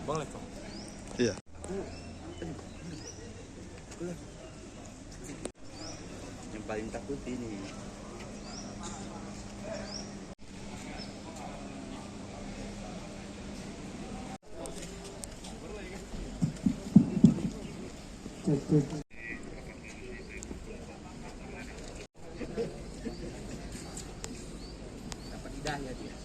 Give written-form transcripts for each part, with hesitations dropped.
Boleh kok. Iya. Yang paling takut ini. Dapat hidayah dia.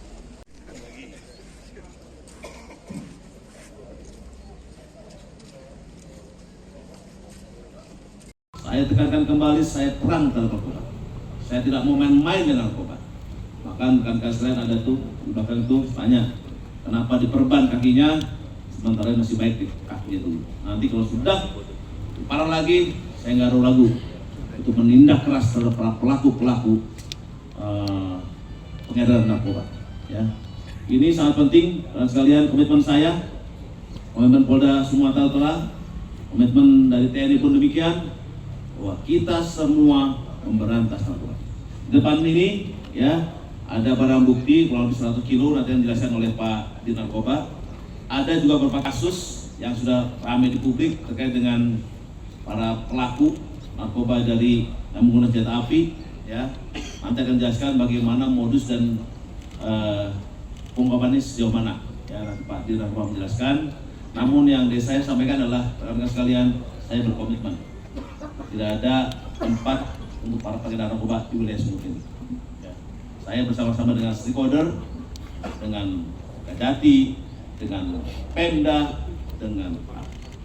Saya tekankan kembali, saya perang terhadap narkoba. Saya tidak mau main-main dengan narkoba. Bahkan rekan-rekan sekalian ada tuh, di belakang tuh tanya, kenapa diperban kakinya, sementara masih baik di kakinya dulu. Nanti kalau sudah parah lagi, saya nggak ragu untuk menindak keras terhadap para pelaku-pelaku pengedaran narkoba. Ya, ini sangat penting, rekan sekalian. Komitmen saya, komitmen Polda Sumatera Utara, komitmen dari TNI pun demikian, bahwa kita semua memberantas narkoba. Di depan ini ya ada barang bukti kurang lebih 100 kilo nanti yang dijelaskan oleh Pak di Narkoba. Ada juga beberapa kasus yang sudah ramai di publik terkait dengan para pelaku narkoba dari yang menggunakan senjata api. Ya, nanti akan dijelaskan bagaimana modus dan pengungkapannya sejauh mana. Ya, nanti Pak di Narkoba menjelaskan. Namun yang saya sampaikan adalah rekan-rekan sekalian, saya berkomitmen. Tidak ada tempat untuk para pengedar narkoba di wilayah Sumut ini. Ya. Saya bersama-sama dengan stakeholder, dengan Kajati, dengan Pemda, dengan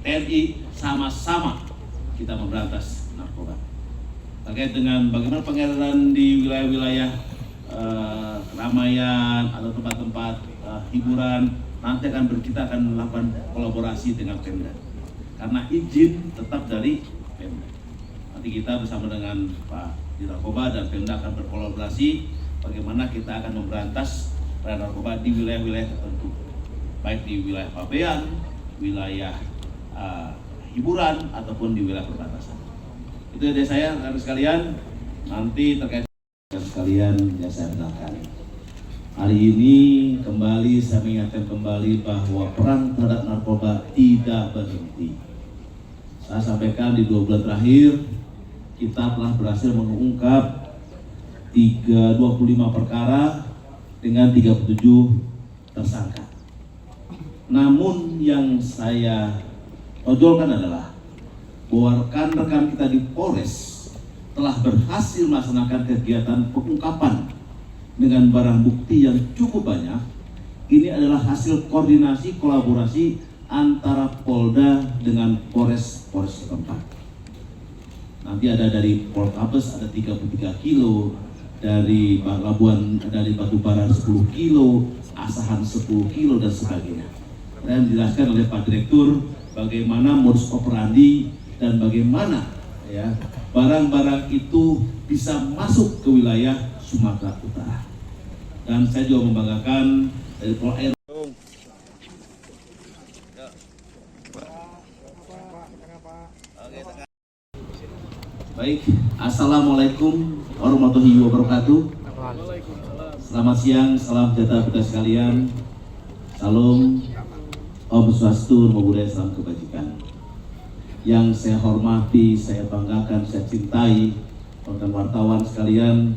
TNI, sama-sama kita memberantas narkoba. Terkait dengan bagaimana pengedaran di wilayah-wilayah keramaian atau tempat-tempat hiburan, nanti kita akan melakukan kolaborasi dengan Pemda. Karena izin tetap dari Pemda. Nanti kita bersama dengan Pak di Narkoba dan Pemda akan berkolaborasi bagaimana kita akan memberantas narkoba di wilayah-wilayah tertentu, baik di wilayah Pabean, wilayah hiburan ataupun di wilayah perbatasan. Itu dari saya, rekan sekalian. Nanti terkait dengan sekalian ya saya benarkan. Hari ini kembali saya mengingatkan kembali bahwa perang terhadap narkoba tidak berhenti. Saya sampaikan di 2 bulan terakhir kita telah berhasil mengungkap 25 perkara dengan 37 tersangka. Namun yang saya tonjolkan adalah bahwa rekan-rekan kita di Polres telah berhasil melaksanakan kegiatan pengungkapan dengan barang bukti yang cukup banyak. Ini adalah hasil koordinasi kolaborasi antara Polda dengan Polres setempat. Nanti ada dari Poltabes ada 33 kilo, dari Labuan dari Batubara 10 kilo, Asahan 10 kilo dan sebagainya. Dan dijelaskan oleh Pak Direktur bagaimana modus operandi dan bagaimana ya barang-barang itu bisa masuk ke wilayah Sumatera Utara. Dan saya juga membanggakan dari Pol Air. Baik, Assalamualaikum warahmatullahi wabarakatuh. Selamat siang, salam sejahtera kita sekalian. Salam, Om Swastiastu, Namo Buddhaya, salam kebajikan. Yang saya hormati, saya banggakan, saya cintai, rekan wartawan sekalian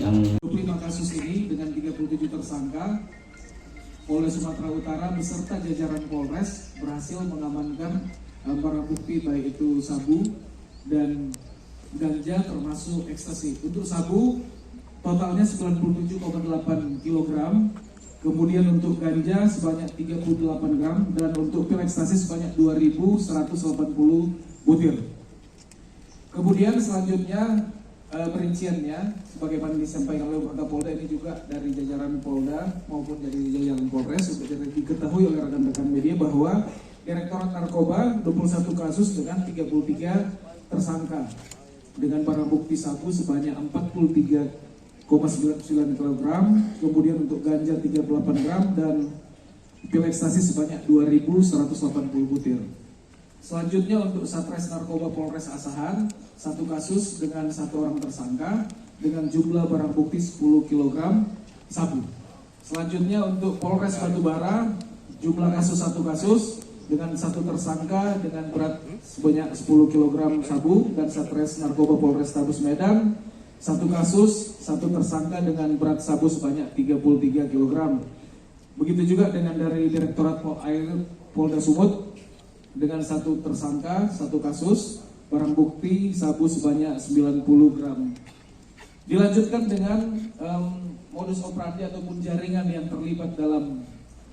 yang 25 kasus ini dengan 37 tersangka, Polres Sumatera Utara beserta jajaran Polres berhasil mengamankan barang bukti baik itu sabu dan ganja termasuk ekstasi. Untuk sabu totalnya 97,8 kg, kemudian untuk ganja sebanyak 38 gram dan untuk pil ekstasi sebanyak 2.180 butir. Kemudian selanjutnya perinciannya sebagaimana disampaikan oleh Kapolda, ini juga dari jajaran Polda maupun dari jajaran Polres untuk diketahui oleh rekan-rekan media bahwa Direktorat Narkoba 21 kasus dengan 33 tersangka dengan barang bukti sabu sebanyak 43,99 kg, kemudian untuk ganja 38 gram dan pil ekstasi sebanyak 2.180 butir. Selanjutnya untuk Satres Narkoba Polres Asahan, 1 kasus dengan 1 orang tersangka dengan jumlah barang bukti 10 kg sabu. Selanjutnya untuk Polres Batubara Jumlah kasus 1 kasus dengan 1 tersangka dengan berat sebanyak 10 kg sabu dan Satres Narkoba Polrestabes Medan. 1 kasus, 1 tersangka dengan berat sabu sebanyak 33 kg. Begitu juga dengan dari Direktorat Air Polda Sumut dengan 1 tersangka, 1 kasus, barang bukti sabu sebanyak 90 gram. Dilanjutkan dengan modus operandi ataupun jaringan yang terlibat dalam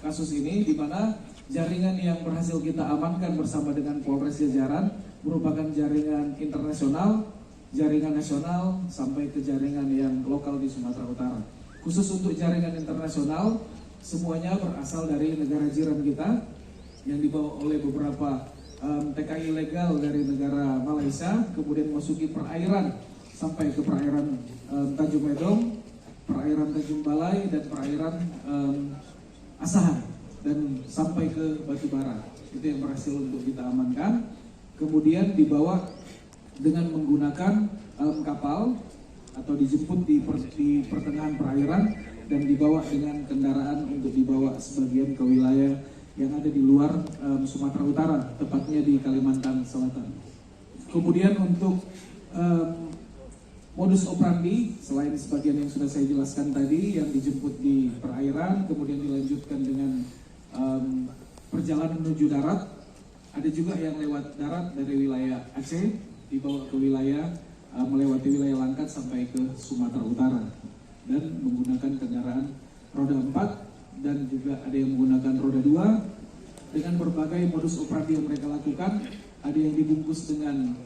kasus ini, di mana jaringan yang berhasil kita amankan bersama dengan Polres Jajaran merupakan jaringan internasional, jaringan nasional, sampai ke jaringan yang lokal di Sumatera Utara. Khusus untuk jaringan internasional, semuanya berasal dari negara jiran kita yang dibawa oleh beberapa TKI ilegal dari negara Malaysia, kemudian masuki perairan sampai ke perairan Tanjung Medong, perairan Tanjung Balai, dan perairan Asahan, dan sampai ke Batubara. Itu yang berhasil untuk kita amankan. Kemudian dibawa dengan menggunakan kapal atau dijemput di pertengahan perairan dan dibawa dengan kendaraan untuk dibawa sebagian ke wilayah yang ada di luar Sumatera Utara, tepatnya di Kalimantan Selatan. Kemudian untuk modus operandi, selain sebagian yang sudah saya jelaskan tadi, yang dijemput di perairan, kemudian dilanjutkan dengan perjalanan menuju darat, ada juga yang lewat darat dari wilayah Aceh, dibawa ke wilayah, melewati wilayah Langkat sampai ke Sumatera Utara, dan menggunakan kendaraan roda 4, dan juga ada yang menggunakan roda 2, dengan berbagai modus operandi yang mereka lakukan. Ada yang dibungkus dengan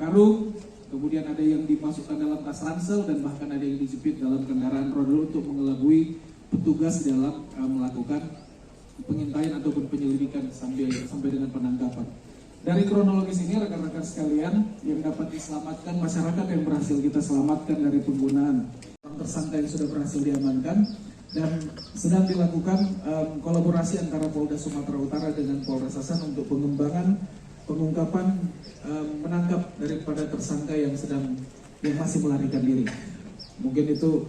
karung, kemudian ada yang dimasukkan dalam tas ransel, dan bahkan ada yang dijepit dalam kendaraan roda untuk mengelabui petugas dalam melakukan pengintaian ataupun penyelidikan sampai dengan penangkapan. Dari kronologis ini, rekan-rekan sekalian, yang dapat diselamatkan masyarakat yang berhasil kita selamatkan dari penggunaan tersangka yang sudah berhasil diamankan, dan sedang dilakukan kolaborasi antara Polda Sumatera Utara dengan Polres Asahan untuk pengembangan pengungkapan menangkap daripada tersangka yang masih melarikan diri. Mungkin itu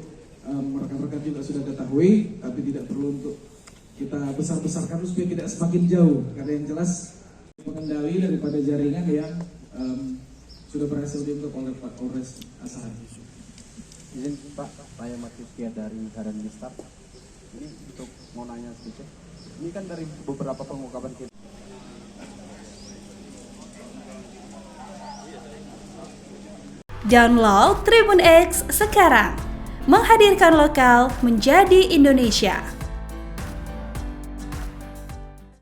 rekan-rekan juga sudah ketahui, tapi tidak perlu untuk kita besar-besarkan supaya tidak semakin jauh. Karena yang jelas pengendali daripada jaringan yang sudah berhasil diungkap oleh Pak Polres Asahan. Izin Pak, saya Matiskia dari Harian Mistar. Ini untuk mau nanya sedikit. Ini kan dari beberapa pengungkapan kita. Download Tribun X sekarang, menghadirkan lokal menjadi Indonesia.